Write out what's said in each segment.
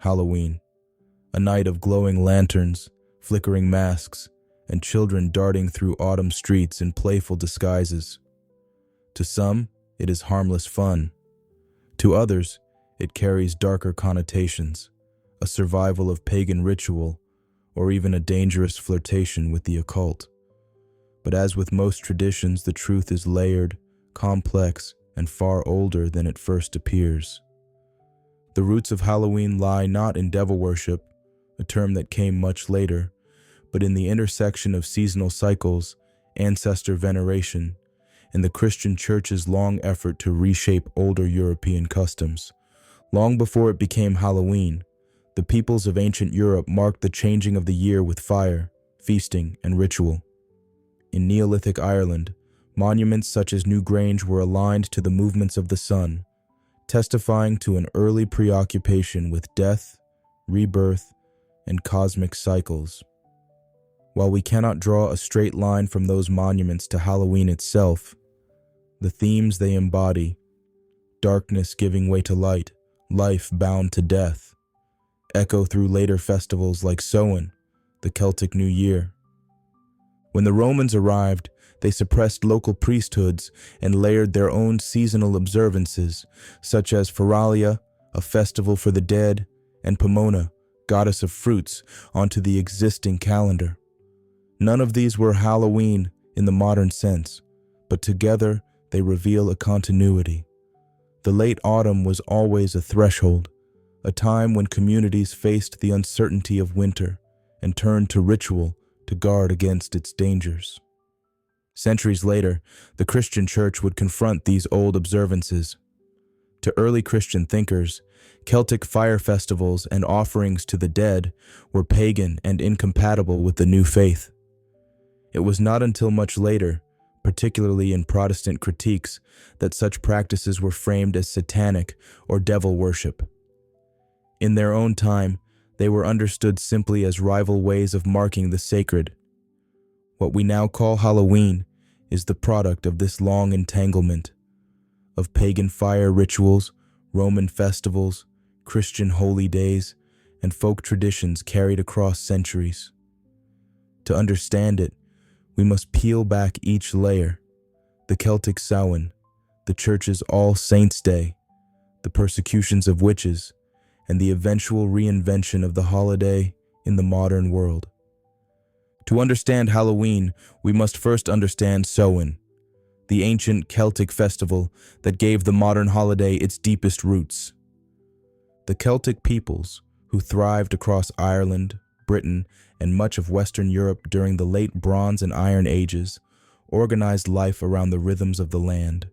Halloween, a night of glowing lanterns, flickering masks, and children darting through autumn streets in playful disguises. To some, it is harmless fun. To others, it carries darker connotations, a survival of pagan ritual, or even a dangerous flirtation with the occult. But as with most traditions, the truth is layered, complex, and far older than it first appears. The roots of Halloween lie not in devil worship, a term that came much later, but in the intersection of seasonal cycles, ancestor veneration, and the Christian Church's long effort to reshape older European customs. Long before it became Halloween, the peoples of ancient Europe marked the changing of the year with fire, feasting, and ritual. In Neolithic Ireland, monuments such as Newgrange were aligned to the movements of the sun, testifying to an early preoccupation with death, rebirth, and cosmic cycles. While we cannot draw a straight line from those monuments to Halloween itself, the themes they embody, darkness giving way to light, life bound to death, echo through later festivals like Samhain, the Celtic New Year. When the Romans arrived, they suppressed local priesthoods and layered their own seasonal observances, such as Feralia, a festival for the dead, and Pomona, goddess of fruits, onto the existing calendar. None of these were Halloween in the modern sense, but together they reveal a continuity. The late autumn was always a threshold, a time when communities faced the uncertainty of winter and turned to ritual to guard against its dangers. Centuries later, the Christian Church would confront these old observances. To early Christian thinkers, Celtic fire festivals and offerings to the dead were pagan and incompatible with the new faith. It was not until much later, particularly in Protestant critiques, that such practices were framed as satanic or devil worship. In their own time, they were understood simply as rival ways of marking the sacred. What we now call Halloween is the product of this long entanglement, of pagan fire rituals, Roman festivals, Christian holy days, and folk traditions carried across centuries. To understand it, we must peel back each layer: the Celtic Samhain, the Church's All Saints' Day, the persecutions of witches, and the eventual reinvention of the holiday in the modern world. To understand Halloween, we must first understand Samhain, the ancient Celtic festival that gave the modern holiday its deepest roots. The Celtic peoples, who thrived across Ireland, Britain, and much of Western Europe during the late Bronze and Iron Ages, organized life around the rhythms of the land.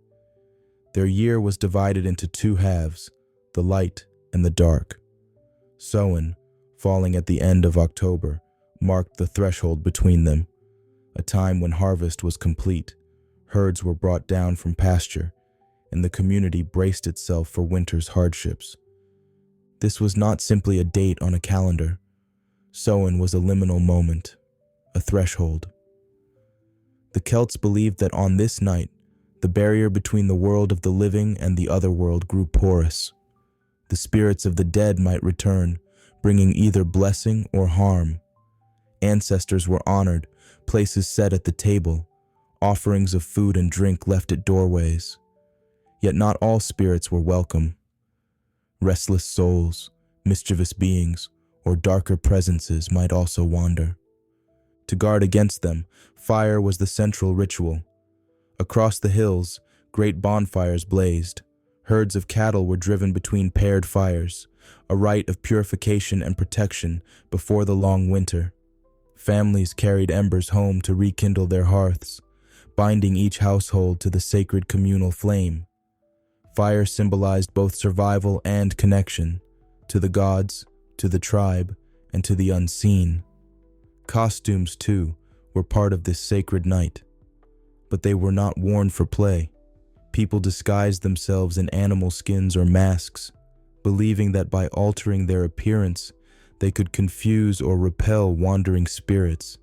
Their year was divided into two halves, the light and the dark. Samhain, falling at the end of October, marked the threshold between them, a time when harvest was complete, herds were brought down from pasture, and the community braced itself for winter's hardships. This was not simply a date on a calendar. Samhain was a liminal moment, a threshold. The Celts believed that on this night, the barrier between the world of the living and the other world grew porous. The spirits of the dead might return, bringing either blessing or harm. Ancestors were honored, places set at the table, offerings of food and drink left at doorways. Yet not all spirits were welcome. Restless souls, mischievous beings, or darker presences might also wander. To guard against them, fire was the central ritual. Across the hills, great bonfires blazed. Herds of cattle were driven between paired fires, a rite of purification and protection before the long winter. Families carried embers home to rekindle their hearths, binding each household to the sacred communal flame. Fire symbolized both survival and connection, to the gods, to the tribe, and to the unseen. Costumes, too, were part of this sacred night, but they were not worn for play. People disguised themselves in animal skins or masks, believing that by altering their appearance, they could confuse or repel wandering spirits.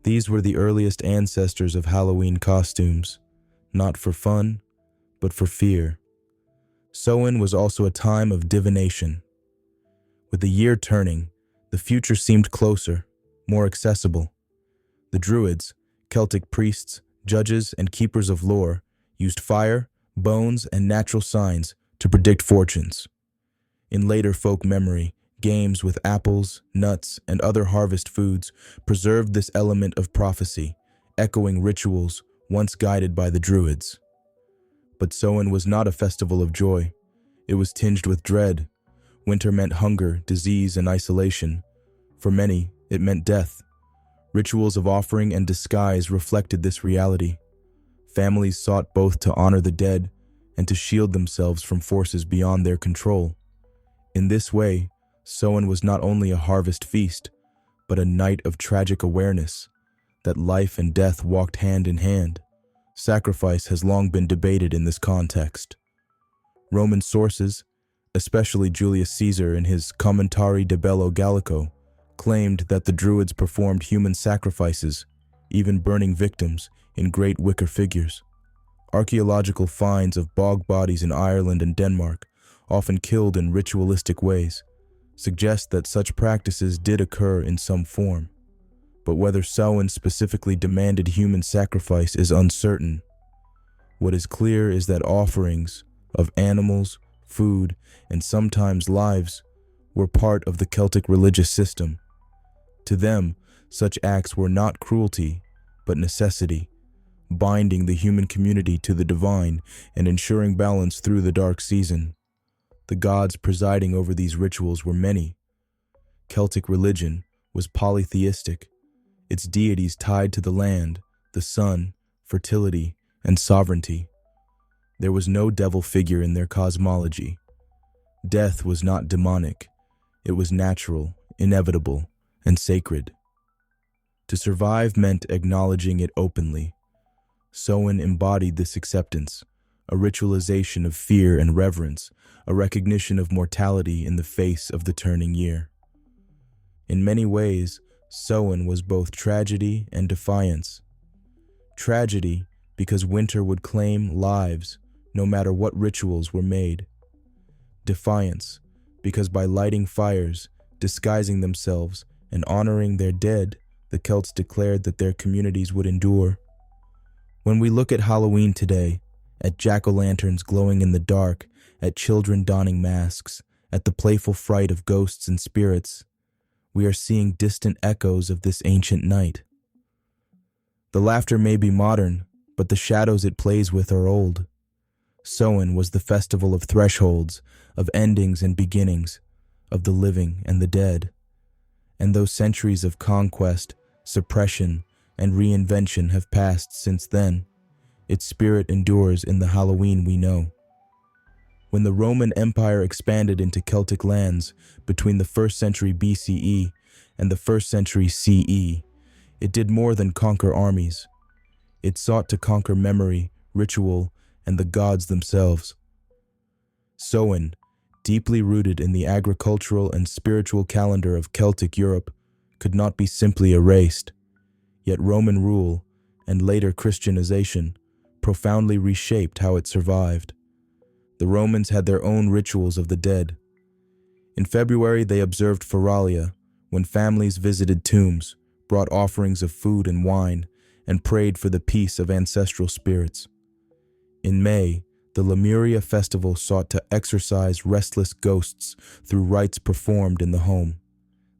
These were the earliest ancestors of Halloween costumes, not for fun, but for fear. Samhain was also a time of divination. With the year turning, the future seemed closer, more accessible. The Druids, Celtic priests, judges, and keepers of lore, used fire, bones, and natural signs to predict fortunes. In later folk memory, games with apples, nuts, and other harvest foods preserved this element of prophecy, echoing rituals once guided by the Druids. But Samhain was not a festival of joy. It was tinged with dread. Winter meant hunger, disease, and isolation. For many, it meant death. Rituals of offering and disguise reflected this reality. Families sought both to honor the dead and to shield themselves from forces beyond their control. In this way, Samhain was not only a harvest feast, but a night of tragic awareness that life and death walked hand in hand. Sacrifice has long been debated in this context. Roman sources, especially Julius Caesar in his Commentari de Bello Gallico, claimed that the Druids performed human sacrifices, even burning victims in great wicker figures. Archaeological finds of bog bodies in Ireland and Denmark, often killed in ritualistic ways, suggest that such practices did occur in some form. But whether Samhain specifically demanded human sacrifice is uncertain. What is clear is that offerings of animals, food, and sometimes lives were part of the Celtic religious system. To them, such acts were not cruelty, but necessity, binding the human community to the divine and ensuring balance through the dark season. The gods presiding over these rituals were many. Celtic religion was polytheistic, its deities tied to the land, the sun, fertility, and sovereignty. There was no devil figure in their cosmology. Death was not demonic. It was natural, inevitable, and sacred. To survive meant acknowledging it openly. Samhain embodied this acceptance, a ritualization of fear and reverence, a recognition of mortality in the face of the turning year. In many ways, Samhain was both tragedy and defiance. Tragedy because winter would claim lives no matter what rituals were made. Defiance because by lighting fires, disguising themselves, and honoring their dead, the Celts declared that their communities would endure. When we look at Halloween today, at jack-o'-lanterns glowing in the dark, at children donning masks, at the playful fright of ghosts and spirits, we are seeing distant echoes of this ancient night. The laughter may be modern, but the shadows it plays with are old. Samhain was the festival of thresholds, of endings and beginnings, of the living and the dead. And though centuries of conquest, suppression, and reinvention have passed since then, its spirit endures in the Halloween we know. When the Roman Empire expanded into Celtic lands between the 1st century BCE and the 1st century CE, it did more than conquer armies. It sought to conquer memory, ritual, and the gods themselves. Samhain, deeply rooted in the agricultural and spiritual calendar of Celtic Europe, could not be simply erased. Yet Roman rule, and later Christianization, profoundly reshaped how it survived. The Romans had their own rituals of the dead. In February, they observed Feralia, when families visited tombs, brought offerings of food and wine, and prayed for the peace of ancestral spirits. In May, the Lemuria festival sought to exorcise restless ghosts through rites performed in the home.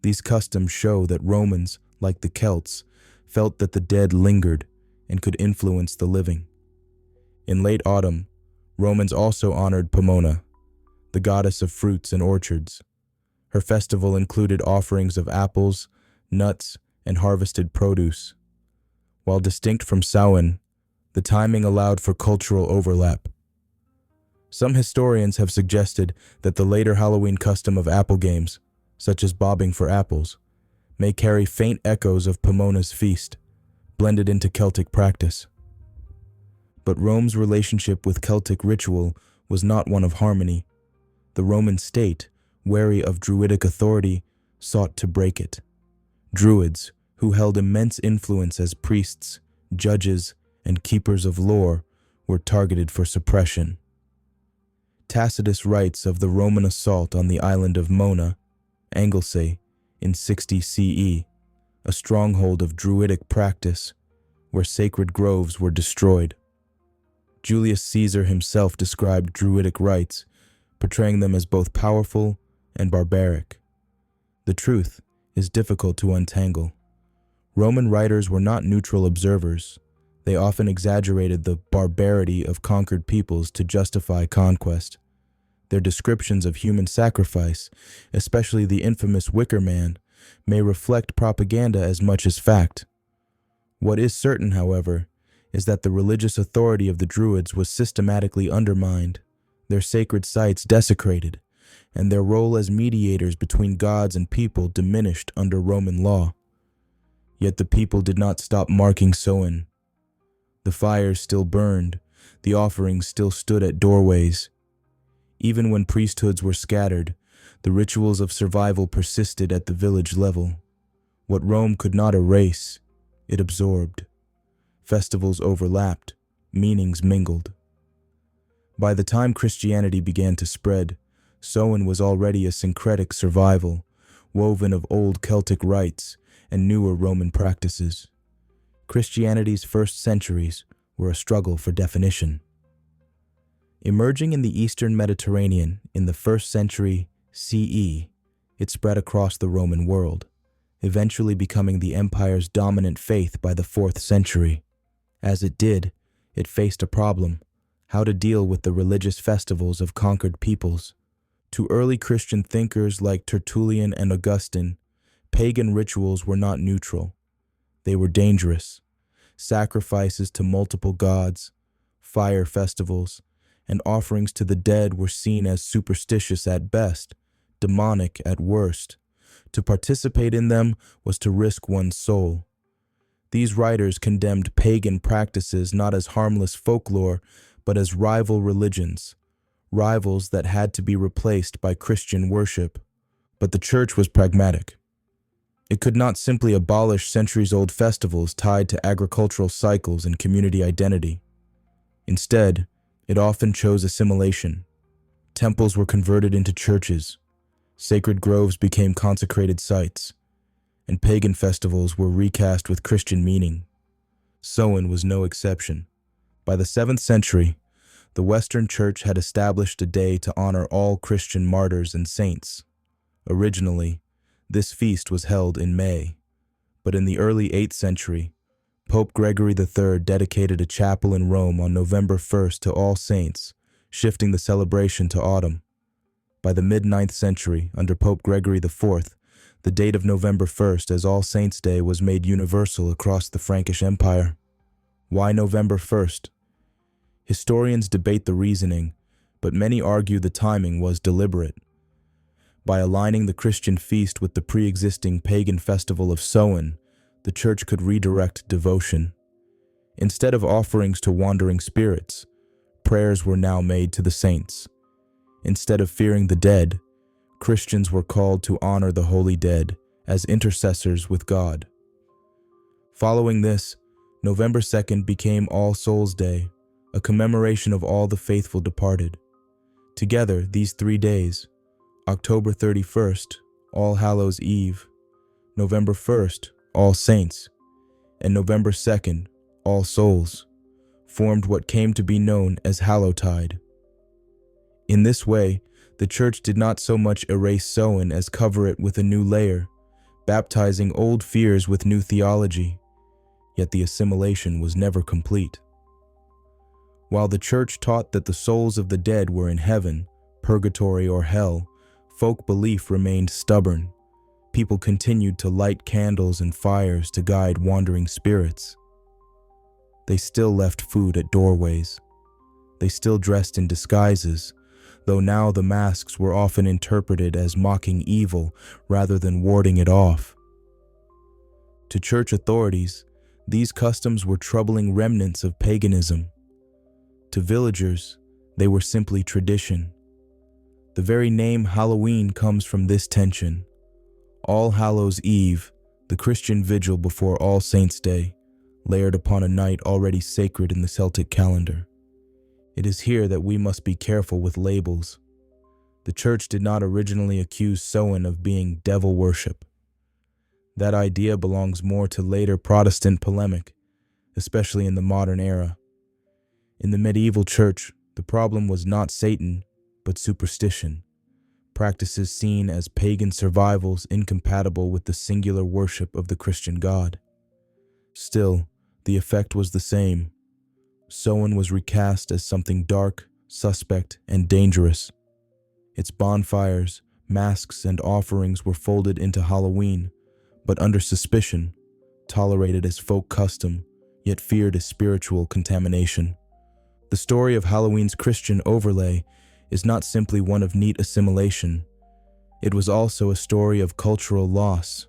These customs show that Romans, like the Celts, felt that the dead lingered and could influence the living. In late autumn, Romans also honored Pomona, the goddess of fruits and orchards. Her festival included offerings of apples, nuts, and harvested produce. While distinct from Samhain, the timing allowed for cultural overlap. Some historians have suggested that the later Halloween custom of apple games, such as bobbing for apples, may carry faint echoes of Pomona's feast, blended into Celtic practice. But Rome's relationship with Celtic ritual was not one of harmony. The Roman state, wary of Druidic authority, sought to break it. Druids, who held immense influence as priests, judges, and keepers of lore, were targeted for suppression. Tacitus writes of the Roman assault on the island of Mona, Anglesey, in 60 CE, a stronghold of Druidic practice where sacred groves were destroyed. Julius Caesar himself described Druidic rites, portraying them as both powerful and barbaric. The truth is difficult to untangle. Roman writers were not neutral observers. They often exaggerated the barbarity of conquered peoples to justify conquest. Their descriptions of human sacrifice, especially the infamous Wicker Man, may reflect propaganda as much as fact. What is certain, however, is that the religious authority of the Druids was systematically undermined, their sacred sites desecrated, and their role as mediators between gods and people diminished under Roman law. Yet the people did not stop marking Samhain. The fires still burned, the offerings still stood at doorways. Even when priesthoods were scattered, the rituals of survival persisted at the village level. What Rome could not erase, it absorbed. Festivals overlapped, meanings mingled. By the time Christianity began to spread, Samhain was already a syncretic survival, woven of old Celtic rites and newer Roman practices. Christianity's first centuries were a struggle for definition. Emerging in the Eastern Mediterranean in the 1st century CE, it spread across the Roman world, eventually becoming the empire's dominant faith by the 4th century. As it did, it faced a problem: how to deal with the religious festivals of conquered peoples. To early Christian thinkers like Tertullian and Augustine, pagan rituals were not neutral. They were dangerous. Sacrifices to multiple gods, fire festivals, and offerings to the dead were seen as superstitious at best, demonic at worst. To participate in them was to risk one's soul. These writers condemned pagan practices not as harmless folklore, but as rival religions, rivals that had to be replaced by Christian worship. But the church was pragmatic. It could not simply abolish centuries-old festivals tied to agricultural cycles and community identity. Instead, it often chose assimilation. Temples were converted into churches, sacred groves became consecrated sites, and pagan festivals were recast with Christian meaning. Samhain was no exception. By the 7th century, the Western Church had established a day to honor all Christian martyrs and saints. Originally, this feast was held in May, but in the early 8th century, Pope Gregory III dedicated a chapel in Rome on November 1st to All Saints, shifting the celebration to autumn. By the mid-9th century, under Pope Gregory IV, the date of November 1st as All Saints' Day was made universal across the Frankish Empire. Why November 1st? Historians debate the reasoning, but many argue the timing was deliberate. By aligning the Christian feast with the pre-existing pagan festival of Samhain, the church could redirect devotion. Instead of offerings to wandering spirits, prayers were now made to the saints. Instead of fearing the dead, Christians were called to honor the holy dead as intercessors with God. Following this, November 2nd became All Souls' Day, a commemoration of all the faithful departed. Together, these 3 days, October 31st, All Hallows Eve, November 1st, All Saints, and November 2nd, All Souls, formed what came to be known as Hallowtide. In this way, the church did not so much erase Samhain as cover it with a new layer, baptizing old fears with new theology, yet the assimilation was never complete. While the church taught that the souls of the dead were in heaven, purgatory, or hell, folk belief remained stubborn. People continued to light candles and fires to guide wandering spirits. They still left food at doorways. They still dressed in disguises, though now the masks were often interpreted as mocking evil rather than warding it off. To church authorities, these customs were troubling remnants of paganism. To villagers, they were simply tradition. The very name Halloween comes from this tension. All Hallows Eve, the Christian vigil before All Saints' Day, layered upon a night already sacred in the Celtic calendar. It is here that we must be careful with labels. The church did not originally accuse Samhain of being devil worship. That idea belongs more to later Protestant polemic, especially in the modern era. In the medieval church, the problem was not Satan, but superstition, practices seen as pagan survivals incompatible with the singular worship of the Christian God. Still, the effect was the same. Samhain was recast as something dark, suspect, and dangerous. Its bonfires, masks, and offerings were folded into Halloween, but under suspicion, tolerated as folk custom, yet feared as spiritual contamination. The story of Halloween's Christian overlay is not simply one of neat assimilation. It was also a story of cultural loss.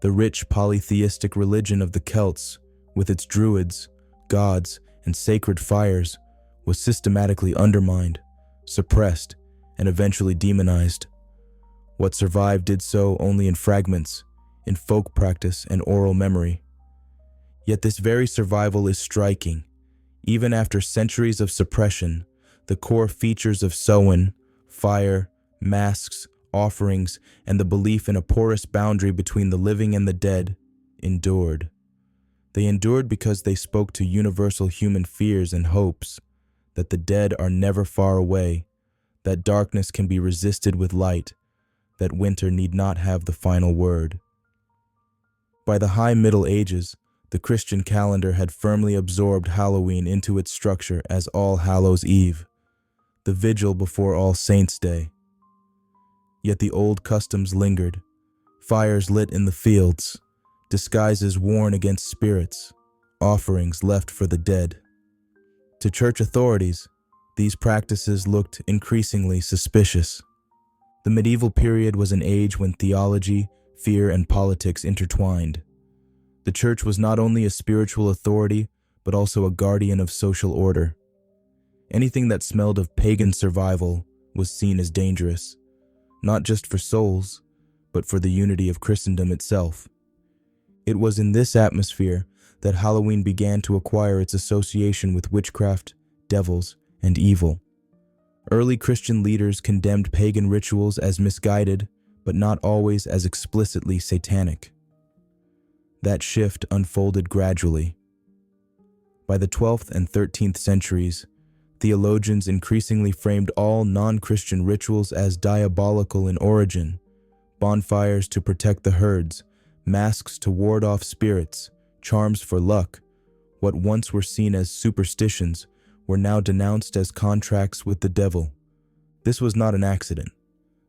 The rich polytheistic religion of the Celts, with its druids, gods, and sacred fires, was systematically undermined, suppressed, and eventually demonized. What survived did so only in fragments, in folk practice and oral memory. Yet this very survival is striking. Even after centuries of suppression, the core features of Samhain, fire, masks, offerings, and the belief in a porous boundary between the living and the dead endured. They endured because they spoke to universal human fears and hopes, that the dead are never far away, that darkness can be resisted with light, that winter need not have the final word. By the High Middle Ages, the Christian calendar had firmly absorbed Halloween into its structure as All Hallows Eve, the vigil before All Saints' Day. Yet the old customs lingered, fires lit in the fields, disguises worn against spirits, offerings left for the dead. To church authorities, these practices looked increasingly suspicious. The medieval period was an age when theology, fear, and politics intertwined. The church was not only a spiritual authority, but also a guardian of social order. Anything that smelled of pagan survival was seen as dangerous, not just for souls, but for the unity of Christendom itself. It was in this atmosphere that Halloween began to acquire its association with witchcraft, devils, and evil. Early Christian leaders condemned pagan rituals as misguided, but not always as explicitly satanic. That shift unfolded gradually. By the 12th and 13th centuries, theologians increasingly framed all non-Christian rituals as diabolical in origin: bonfires to protect the herds, masks to ward off spirits, charms for luck. What once were seen as superstitions were now denounced as contracts with the devil. This was not an accident.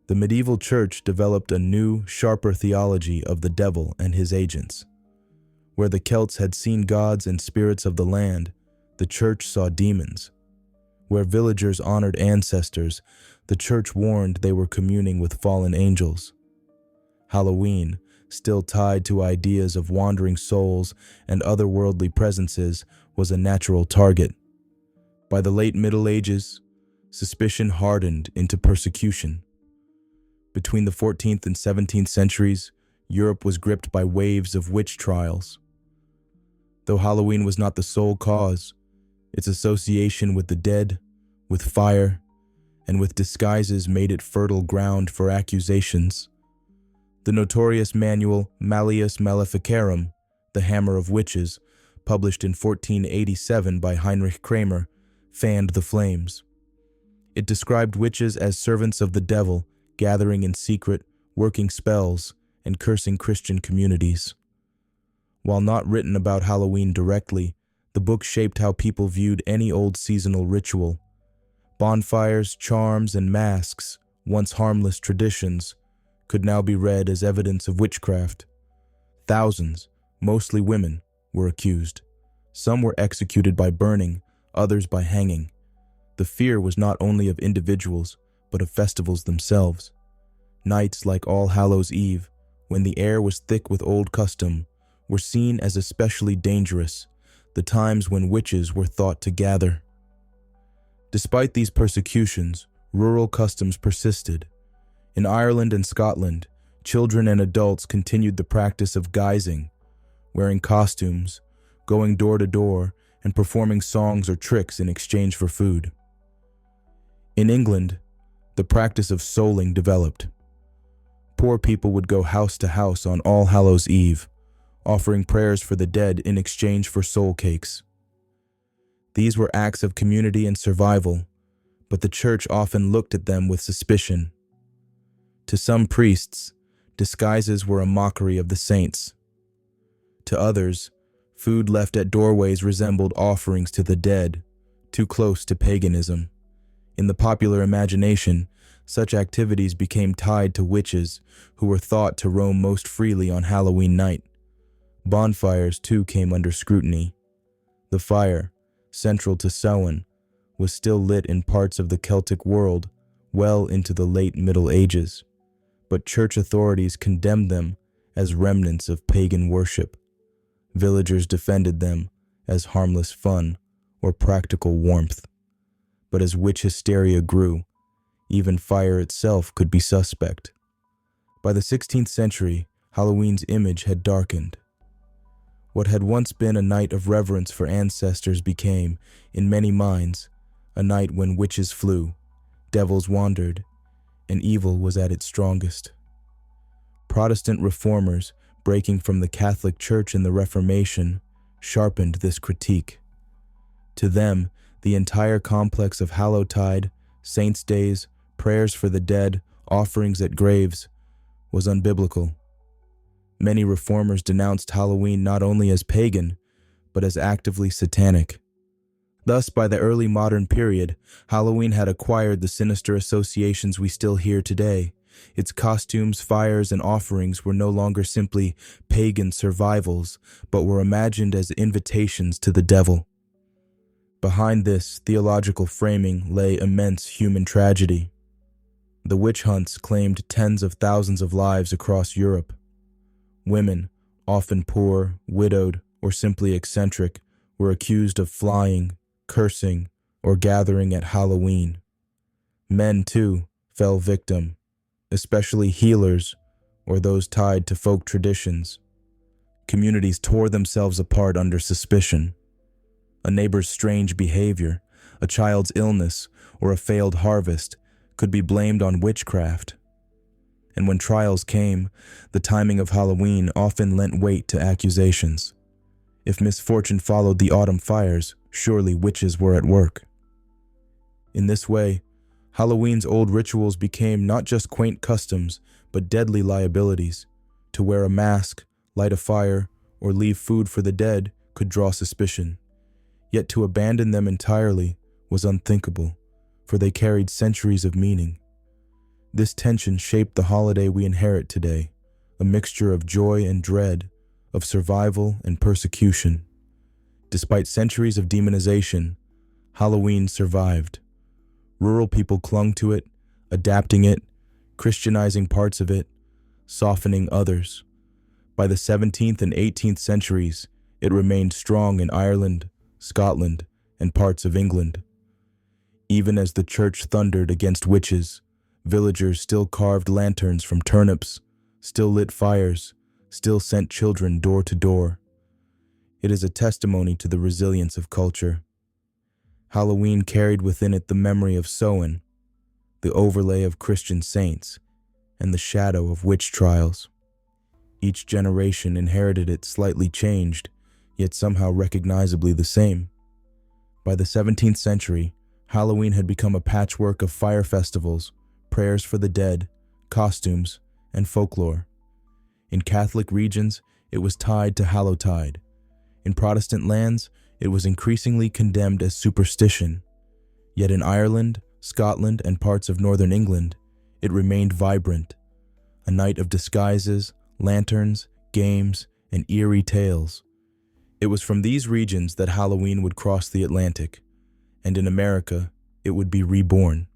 The medieval church developed a new, sharper theology of the devil and his agents. Where the Celts had seen gods and spirits of the land, the church saw demons. Where villagers honored ancestors, the church warned they were communing with fallen angels. Halloween, still tied to ideas of wandering souls and otherworldly presences, was a natural target. By the late Middle Ages, suspicion hardened into persecution. Between the 14th and 17th centuries, Europe was gripped by waves of witch trials. Though Halloween was not the sole cause, its association with the dead, with fire, and with disguises made it fertile ground for accusations. The notorious manual Malleus Maleficarum, The Hammer of Witches, published in 1487 by Heinrich Kramer, fanned the flames. It described witches as servants of the devil, gathering in secret, working spells, and cursing Christian communities. While not written about Halloween directly, the book shaped how people viewed any old seasonal ritual. Bonfires, charms, and masks, once harmless traditions, could now be read as evidence of witchcraft. Thousands, mostly women, were accused. Some were executed by burning, others by hanging. The fear was not only of individuals, but of festivals themselves. Nights like All Hallows Eve, when the air was thick with old custom, were seen as especially dangerous, the times when witches were thought to gather. Despite these persecutions, rural customs persisted. In Ireland and Scotland, children and adults continued the practice of guising, wearing costumes, going door to door, and performing songs or tricks in exchange for food. In England, the practice of souling developed. Poor people would go house to house on All Hallows Eve, offering prayers for the dead in exchange for soul cakes. These were acts of community and survival, but the church often looked at them with suspicion. To some priests, disguises were a mockery of the saints. To others, food left at doorways resembled offerings to the dead, too close to paganism. In the popular imagination, such activities became tied to witches who were thought to roam most freely on Halloween night. Bonfires, too, came under scrutiny. The fire, central to Samhain, was still lit in parts of the Celtic world well into the late Middle Ages, but church authorities condemned them as remnants of pagan worship. Villagers defended them as harmless fun or practical warmth. But as witch hysteria grew, even fire itself could be suspect. By the 16th century, Halloween's image had darkened. What had once been a night of reverence for ancestors became, in many minds, a night when witches flew, devils wandered, and evil was at its strongest. Protestant reformers, breaking from the Catholic Church in the Reformation, sharpened this critique. To them, the entire complex of Hallowtide, saints' days, prayers for the dead, offerings at graves, was unbiblical. Many reformers denounced Halloween not only as pagan, but as actively satanic. Thus, by the early modern period, Halloween had acquired the sinister associations we still hear today. Its costumes, fires, and offerings were no longer simply pagan survivals, but were imagined as invitations to the devil. Behind this theological framing lay immense human tragedy. The witch hunts claimed tens of thousands of lives across Europe. Women, often poor, widowed, or simply eccentric, were accused of flying, cursing, or gathering at Halloween. Men, too, fell victim, especially healers or those tied to folk traditions. Communities tore themselves apart under suspicion. A neighbor's strange behavior, a child's illness, or a failed harvest could be blamed on witchcraft. And when trials came, the timing of Halloween often lent weight to accusations. If misfortune followed the autumn fires, surely witches were at work. In this way, Halloween's old rituals became not just quaint customs, but deadly liabilities. To wear a mask, light a fire, or leave food for the dead could draw suspicion. Yet to abandon them entirely was unthinkable, for they carried centuries of meaning. This tension shaped the holiday we inherit today, a mixture of joy and dread, of survival and persecution. Despite centuries of demonization, Halloween survived. Rural people clung to it, adapting it, Christianizing parts of it, softening others. By the 17th and 18th centuries, it remained strong in Ireland, Scotland, and parts of England. Even as the church thundered against witches, villagers still carved lanterns from turnips, still lit fires, still sent children door to door. It is a testimony to the resilience of culture. Halloween carried within it the memory of Samhain, the overlay of Christian saints, and the shadow of witch trials. Each generation inherited it slightly changed, yet somehow recognizably the same. By the 17th century, Halloween had become a patchwork of fire festivals, prayers for the dead, costumes, and folklore. In Catholic regions, it was tied to Hallowtide. In Protestant lands, it was increasingly condemned as superstition. Yet in Ireland, Scotland, and parts of northern England, it remained vibrant, a night of disguises, lanterns, games, and eerie tales. It was from these regions that Halloween would cross the Atlantic, and in America, it would be reborn.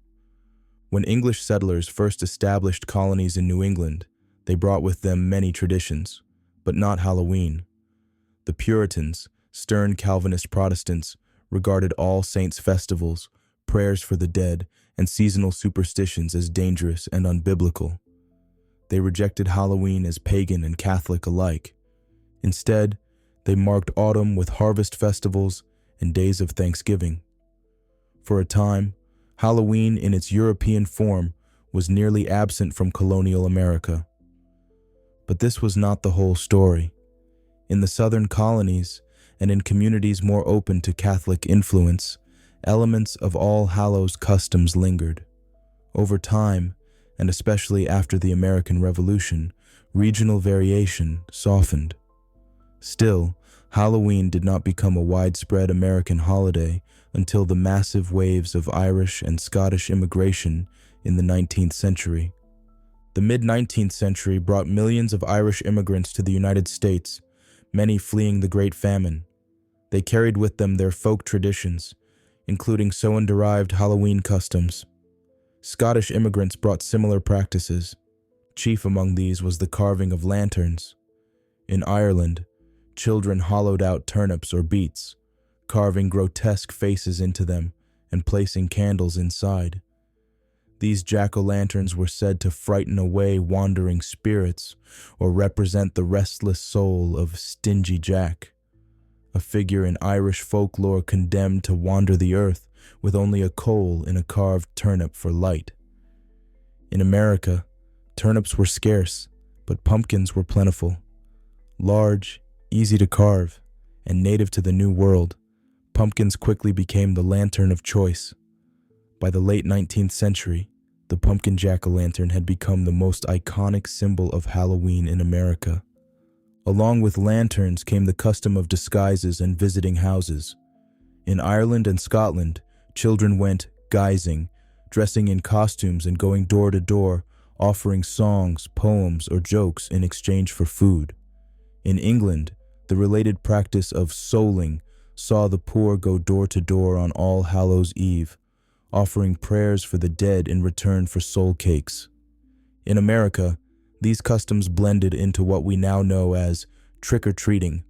When English settlers first established colonies in New England, they brought with them many traditions, but not Halloween. The Puritans, stern Calvinist Protestants, regarded All Saints festivals, prayers for the dead, and seasonal superstitions as dangerous and unbiblical. They rejected Halloween as pagan and Catholic alike. Instead, they marked autumn with harvest festivals and days of Thanksgiving. For a time, Halloween in its European form was nearly absent from colonial America. But this was not the whole story. In the southern colonies, and in communities more open to Catholic influence, elements of All Hallows customs lingered. Over time, and especially after the American Revolution, regional variation softened. Still, Halloween did not become a widespread American holiday until the massive waves of Irish and Scottish immigration in the 19th century. The mid-19th century brought millions of Irish immigrants to the United States, many fleeing the Great Famine. They carried with them their folk traditions, including Samhain-derived Halloween customs. Scottish immigrants brought similar practices. Chief among these was the carving of lanterns. In Ireland, children hollowed out turnips or beets, carving grotesque faces into them and placing candles inside. These jack-o'-lanterns were said to frighten away wandering spirits or represent the restless soul of Stingy Jack, a figure in Irish folklore condemned to wander the earth with only a coal in a carved turnip for light. In America, turnips were scarce, but pumpkins were plentiful. Large, easy to carve, and native to the New World, pumpkins quickly became the lantern of choice. By the late 19th century, the pumpkin jack-o'-lantern had become the most iconic symbol of Halloween in America. Along with lanterns came the custom of disguises and visiting houses. In Ireland and Scotland, children went guising, dressing in costumes and going door to door, offering songs, poems, or jokes in exchange for food. In England, the related practice of souling saw the poor go door to door on All Hallows Eve, offering prayers for the dead in return for soul cakes. In America, these customs blended into what we now know as trick-or-treating.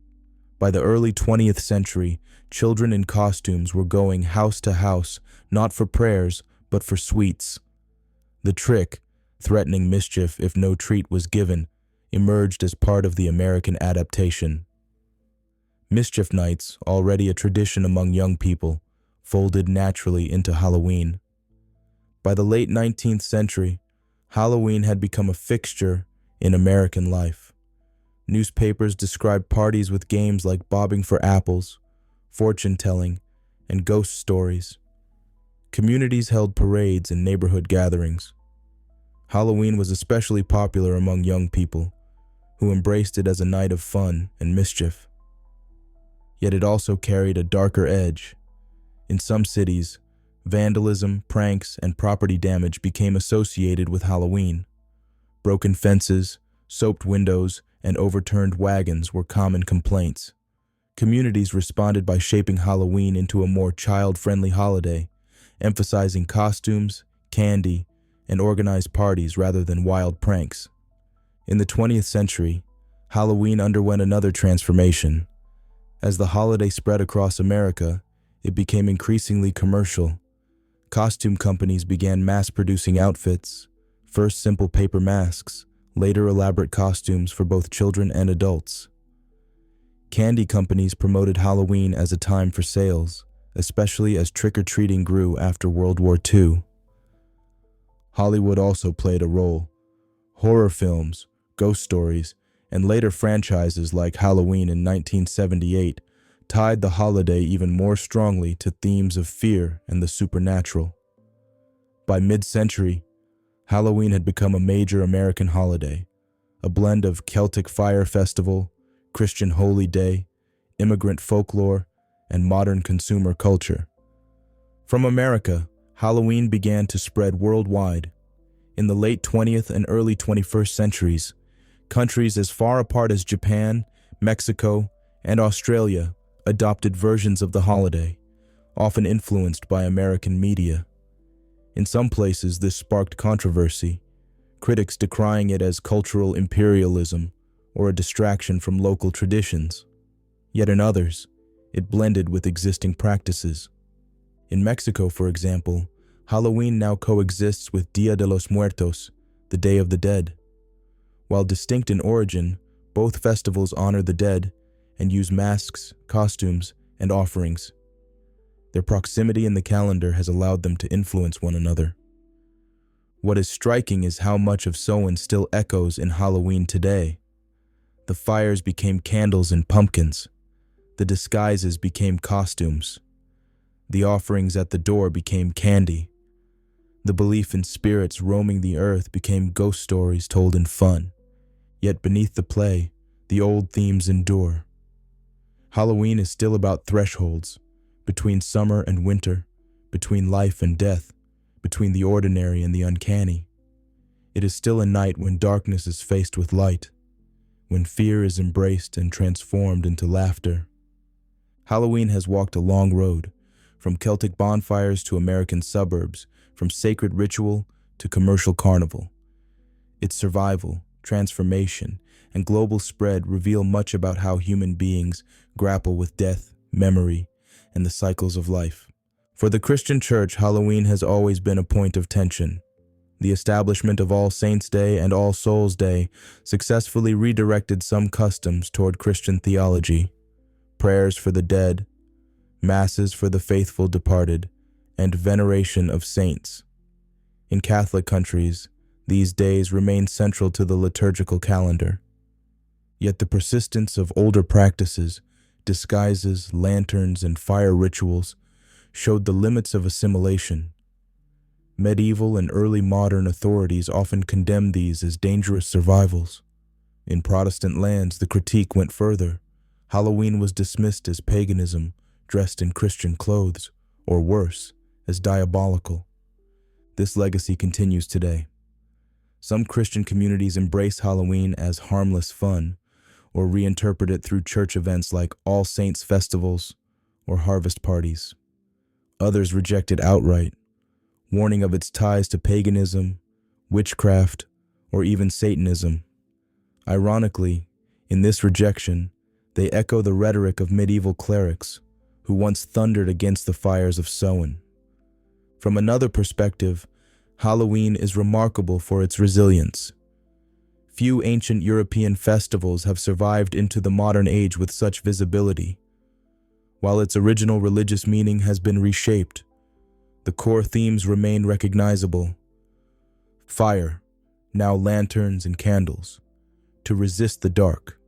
By the early 20th century, children in costumes were going house to house, not for prayers, but for sweets. The trick, threatening mischief if no treat was given, emerged as part of the American adaptation. Mischief nights, already a tradition among young people, folded naturally into Halloween. By the late 19th century, Halloween had become a fixture in American life. Newspapers described parties with games like bobbing for apples, fortune-telling, and ghost stories. Communities held parades and neighborhood gatherings. Halloween was especially popular among young people, who embraced it as a night of fun and mischief. Yet it also carried a darker edge. In some cities, vandalism, pranks, and property damage became associated with Halloween. Broken fences, soaked windows, and overturned wagons were common complaints. Communities responded by shaping Halloween into a more child-friendly holiday, emphasizing costumes, candy, and organized parties rather than wild pranks. In the 20th century, Halloween underwent another transformation. As the holiday spread across America, it became increasingly commercial. Costume companies began mass-producing outfits, first simple paper masks, later elaborate costumes for both children and adults. Candy companies promoted Halloween as a time for sales, especially as trick-or-treating grew after World War II. Hollywood also played a role. Horror films, ghost stories, and later franchises like Halloween in 1978 tied the holiday even more strongly to themes of fear and the supernatural. By mid-century, Halloween had become a major American holiday, a blend of Celtic fire festival, Christian holy day, immigrant folklore, and modern consumer culture. From America, Halloween began to spread worldwide. In the late 20th and early 21st centuries, countries as far apart as Japan, Mexico, and Australia adopted versions of the holiday, often influenced by American media. In some places, this sparked controversy, critics decrying it as cultural imperialism or a distraction from local traditions. Yet in others, it blended with existing practices. In Mexico, for example, Halloween now coexists with Dia de los Muertos, the Day of the Dead. While distinct in origin, both festivals honor the dead and use masks, costumes, and offerings. Their proximity in the calendar has allowed them to influence one another. What is striking is how much of Samhain still echoes in Halloween today. The fires became candles and pumpkins. The disguises became costumes. The offerings at the door became candy. The belief in spirits roaming the earth became ghost stories told in fun. Yet beneath the play, the old themes endure. Halloween is still about thresholds, between summer and winter, between life and death, between the ordinary and the uncanny. It is still a night when darkness is faced with light, when fear is embraced and transformed into laughter. Halloween has walked a long road, from Celtic bonfires to American suburbs, from sacred ritual to commercial carnival. Its survival, transformation, and global spread reveal much about how human beings grapple with death, memory, and the cycles of life. For the Christian Church, Halloween has always been a point of tension. The establishment of All Saints' Day and All Souls' Day successfully redirected some customs toward Christian theology. Prayers for the dead, masses for the faithful departed, and veneration of saints. In Catholic countries, these days remain central to the liturgical calendar. Yet the persistence of older practices, disguises, lanterns, and fire rituals showed the limits of assimilation. Medieval and early modern authorities often condemned these as dangerous survivals. In Protestant lands, the critique went further. Halloween was dismissed as paganism, dressed in Christian clothes, or worse, as diabolical. This legacy continues today. Some Christian communities embrace Halloween as harmless fun, or reinterpret it through church events like All Saints festivals or harvest parties. Others reject it outright, warning of its ties to paganism, witchcraft, or even Satanism. Ironically, in this rejection, they echo the rhetoric of medieval clerics who once thundered against the fires of Samhain. From another perspective, Halloween is remarkable for its resilience. Few ancient European festivals have survived into the modern age with such visibility. While its original religious meaning has been reshaped, the core themes remain recognizable. Fire, now lanterns and candles, to resist the dark.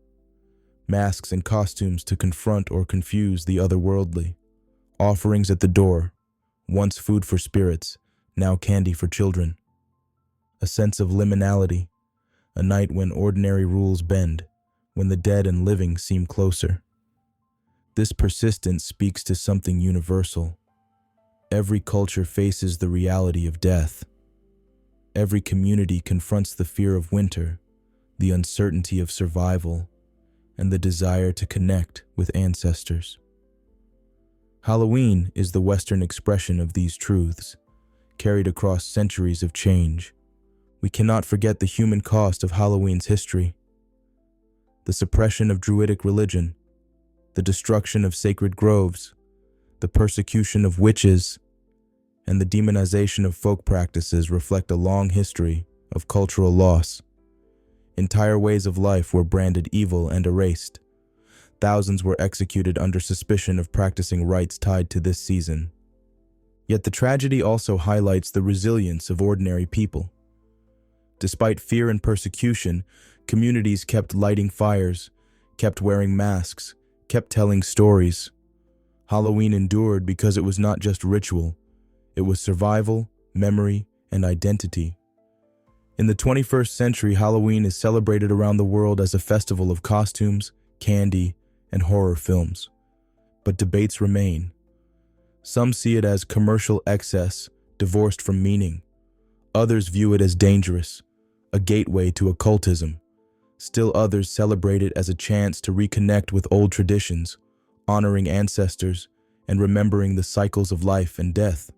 Masks and costumes to confront or confuse the otherworldly. Offerings at the door, once food for spirits, now candy for children. A sense of liminality, a night when ordinary rules bend, when the dead and living seem closer. This persistence speaks to something universal. Every culture faces the reality of death. Every community confronts the fear of winter, the uncertainty of survival, and the desire to connect with ancestors. Halloween is the Western expression of these truths, carried across centuries of change. We cannot forget the human cost of Halloween's history. The suppression of Druidic religion, the destruction of sacred groves, the persecution of witches, and the demonization of folk practices reflect a long history of cultural loss. Entire ways of life were branded evil and erased. Thousands were executed under suspicion of practicing rites tied to this season. Yet the tragedy also highlights the resilience of ordinary people. Despite fear and persecution, communities kept lighting fires, kept wearing masks, kept telling stories. Halloween endured because it was not just ritual. It was survival, memory, and identity. In the 21st century, Halloween is celebrated around the world as a festival of costumes, candy, and horror films. But debates remain. Some see it as commercial excess, divorced from meaning. Others view it as dangerous, a gateway to occultism. Still others celebrate it as a chance to reconnect with old traditions, honoring ancestors, and remembering the cycles of life and death.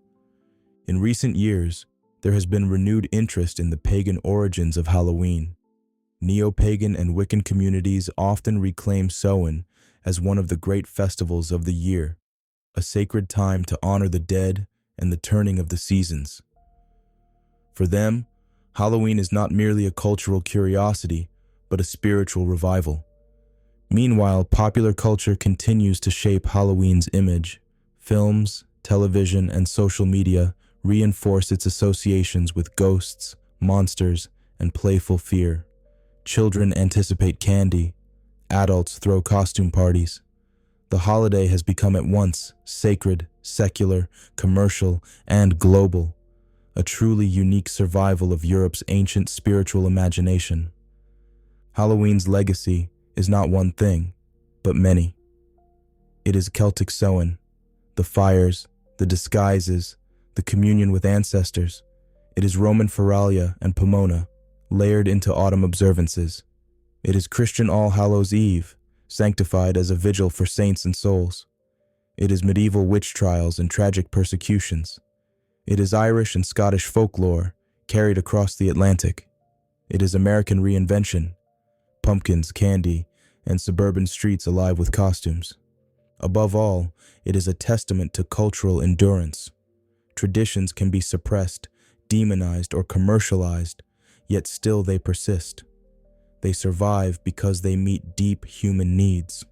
In recent years, there has been renewed interest in the pagan origins of Halloween. Neo-pagan and Wiccan communities often reclaim Samhain as one of the great festivals of the year, a sacred time to honor the dead and the turning of the seasons. For them, Halloween is not merely a cultural curiosity, but a spiritual revival. Meanwhile, popular culture continues to shape Halloween's image. Films, television, and social media reinforce its associations with ghosts, monsters, and playful fear. Children anticipate candy, adults throw costume parties. The holiday has become at once sacred, secular, commercial, and global, a truly unique survival of Europe's ancient spiritual imagination. Halloween's legacy is not one thing, but many. It is Celtic Samhain, the fires, the disguises, the communion with ancestors. It is Roman Feralia and Pomona, layered into autumn observances. It is Christian All Hallows Eve, sanctified as a vigil for saints and souls. It is medieval witch trials and tragic persecutions. It is Irish and Scottish folklore, carried across the Atlantic. It is American Reinvention, pumpkins, candy, and suburban streets alive with costumes. Above all, it is a testament to cultural endurance. Traditions can be suppressed, demonized, or commercialized, yet still they persist. They survive because they meet deep human needs.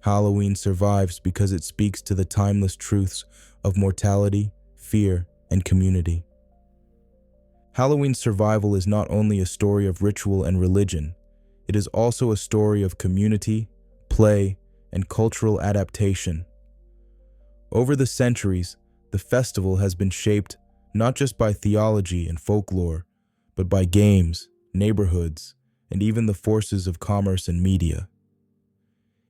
Halloween survives because it speaks to the timeless truths of mortality, fear, and community. Halloween's survival is not only a story of ritual and religion, it is also a story of community, play, and cultural adaptation. Over the centuries, the festival has been shaped not just by theology and folklore, but by games, neighborhoods, and even the forces of commerce and media.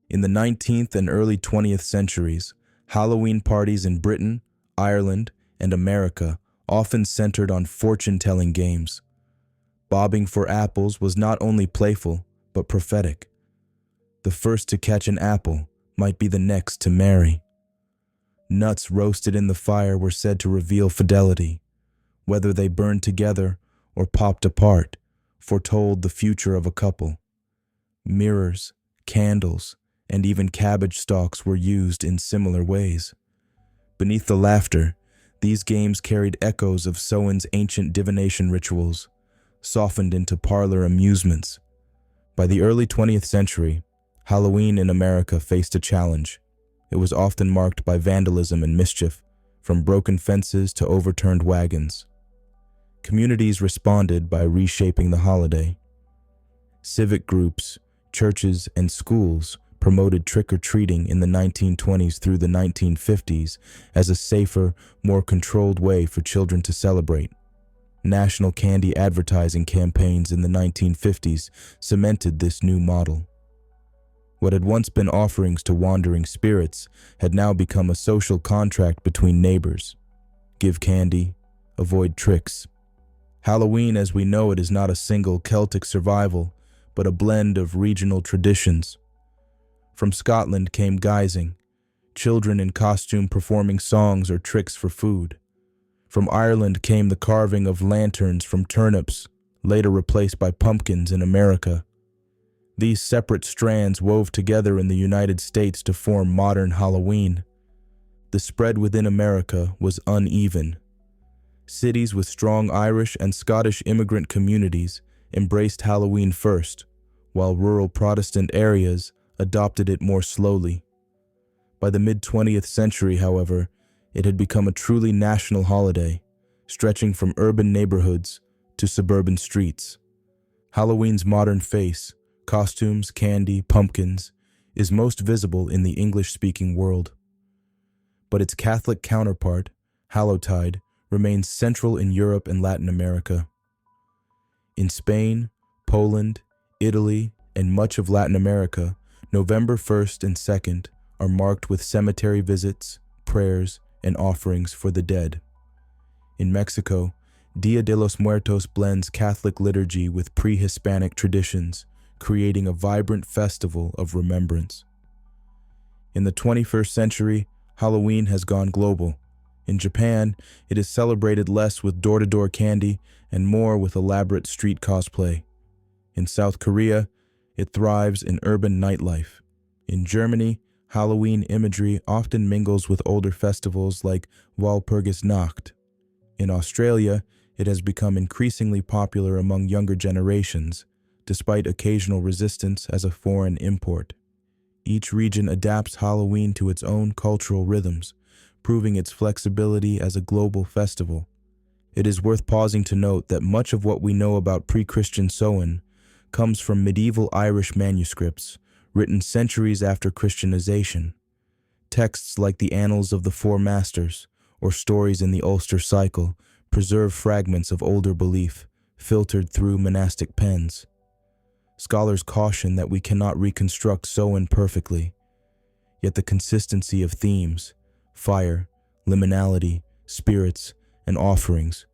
In the 19th and early 20th centuries, Halloween parties in Britain, Ireland, and America often centered on fortune-telling games. Bobbing for apples was not only playful, but prophetic. The first to catch an apple might be the next to marry. Nuts roasted in the fire were said to reveal fidelity. Whether they burned together or popped apart, foretold the future of a couple. Mirrors, candles, and even cabbage stalks were used in similar ways. Beneath the laughter, these games carried echoes of Samhain's ancient divination rituals, softened into parlor amusements. By the early 20th century, Halloween in America faced a challenge. It was often marked by vandalism and mischief, from broken fences to overturned wagons. Communities responded by reshaping the holiday. Civic groups, churches, and schools promoted trick-or-treating in the 1920s through the 1950s as a safer, more controlled way for children to celebrate. National candy advertising campaigns in the 1950s cemented this new model. What had once been offerings to wandering spirits had now become a social contract between neighbors. Give candy, avoid tricks. Halloween as we know it is not a single Celtic survival, but a blend of regional traditions. From Scotland came guising, children in costume performing songs or tricks for food. From Ireland came the carving of lanterns from turnips, later replaced by pumpkins in America. These separate strands wove together in the United States to form modern Halloween. The spread within America was uneven. Cities with strong Irish and Scottish immigrant communities embraced Halloween first, while rural Protestant areas adopted it more slowly. By the mid-20th century, however, it had become a truly national holiday, stretching from urban neighborhoods to suburban streets. Halloween's modern face, costumes, candy, pumpkins, is most visible in the English-speaking world. But its Catholic counterpart, Hallowtide, remains central in Europe and Latin America. In Spain, Poland, Italy, and much of Latin America, November 1st and 2nd are marked with cemetery visits, prayers, and offerings for the dead. In Mexico, Dia de los Muertos blends Catholic liturgy with pre-Hispanic traditions, creating a vibrant festival of remembrance. In the 21st century, Halloween has gone global. In Japan, it is celebrated less with door-to-door candy and more with elaborate street cosplay. In South Korea, it thrives in urban nightlife. In Germany, Halloween imagery often mingles with older festivals like Walpurgisnacht. In Australia, it has become increasingly popular among younger generations, despite occasional resistance as a foreign import. Each region adapts Halloween to its own cultural rhythms, proving its flexibility as a global festival. It is worth pausing to note that much of what we know about pre-Christian Samhain comes from medieval Irish manuscripts written centuries after Christianization. Texts like the Annals of the Four Masters or stories in the Ulster Cycle preserve fragments of older belief filtered through monastic pens. Scholars caution that we cannot reconstruct Samhain perfectly, yet the consistency of themes, fire, liminality, spirits, and offerings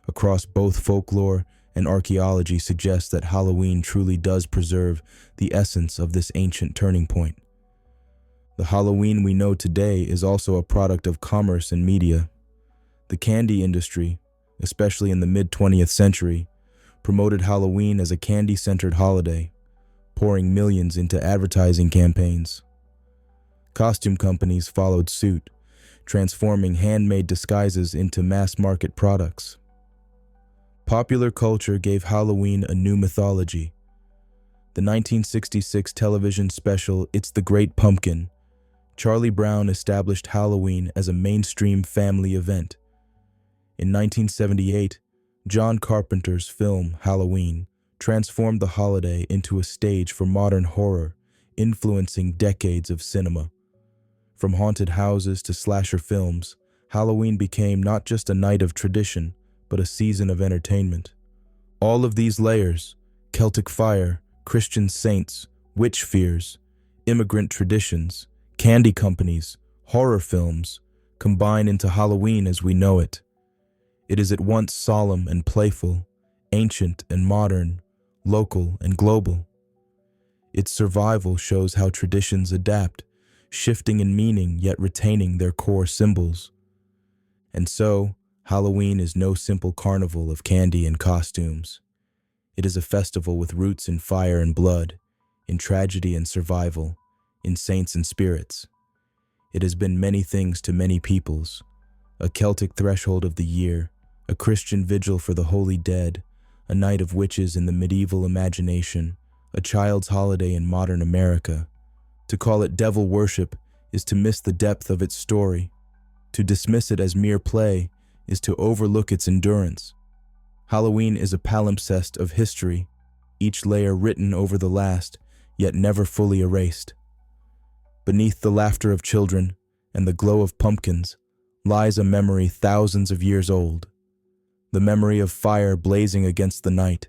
across both folklore and archaeology suggests that Halloween truly does preserve the essence of this ancient turning point. The Halloween we know today is also a product of commerce and media. The candy industry, especially in the mid-20th century, promoted Halloween as a candy-centered holiday, pouring millions into advertising campaigns. Costume companies followed suit, transforming handmade disguises into mass-market products. Popular culture gave Halloween a new mythology. The 1966 television special It's the Great Pumpkin, Charlie Brown established Halloween as a mainstream family event. In 1978, John Carpenter's film Halloween transformed the holiday into a stage for modern horror, influencing decades of cinema. From haunted houses to slasher films, Halloween became not just a night of tradition, but a season of entertainment. All of these layers, Celtic fire, Christian saints, witch fears, immigrant traditions, candy companies, horror films, combine into Halloween as we know it. It is at once solemn and playful, ancient and modern, local and global. Its survival shows how traditions adapt, shifting in meaning yet retaining their core symbols. And so, Halloween is no simple carnival of candy and costumes. It is a festival with roots in fire and blood, in tragedy and survival, in saints and spirits. It has been many things to many peoples: a Celtic threshold of the year, a Christian vigil for the holy dead, a night of witches in the medieval imagination, a child's holiday in modern America. To call it devil worship is to miss the depth of its story. To dismiss it as mere play is to overlook its endurance. Halloween is a palimpsest of history, each layer written over the last, yet never fully erased. Beneath the laughter of children and the glow of pumpkins lies a memory thousands of years old. The memory of fire blazing against the night,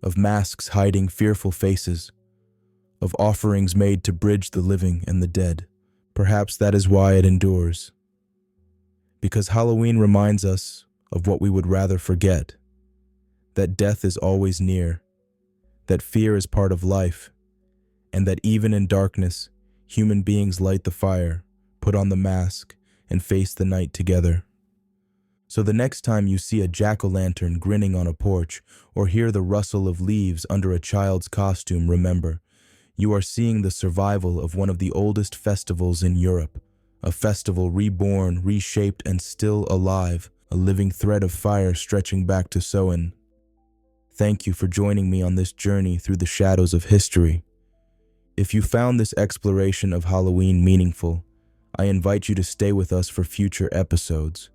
of masks hiding fearful faces, of offerings made to bridge the living and the dead. Perhaps that is why it endures. Because Halloween reminds us of what we would rather forget: that death is always near, that fear is part of life, and that even in darkness, human beings light the fire, put on the mask, and face the night together. So the next time you see a jack-o'-lantern grinning on a porch or hear the rustle of leaves under a child's costume, remember, you are seeing the survival of one of the oldest festivals in Europe, a festival reborn, reshaped, and still alive, a living thread of fire stretching back to Samhain. Thank you for joining me on this journey through the shadows of history. If you found this exploration of Halloween meaningful, I invite you to stay with us for future episodes,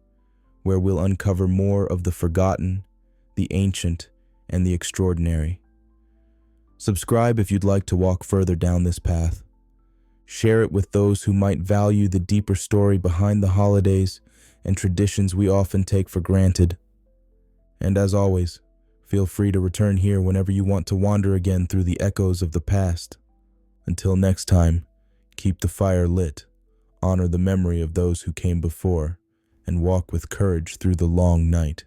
where we'll uncover more of the forgotten, the ancient, and the extraordinary. Subscribe if you'd like to walk further down this path. Share it with those who might value the deeper story behind the holidays and traditions we often take for granted. And as always, feel free to return here whenever you want to wander again through the echoes of the past. Until next time, keep the fire lit, honor the memory of those who came before, and walk with courage through the long night.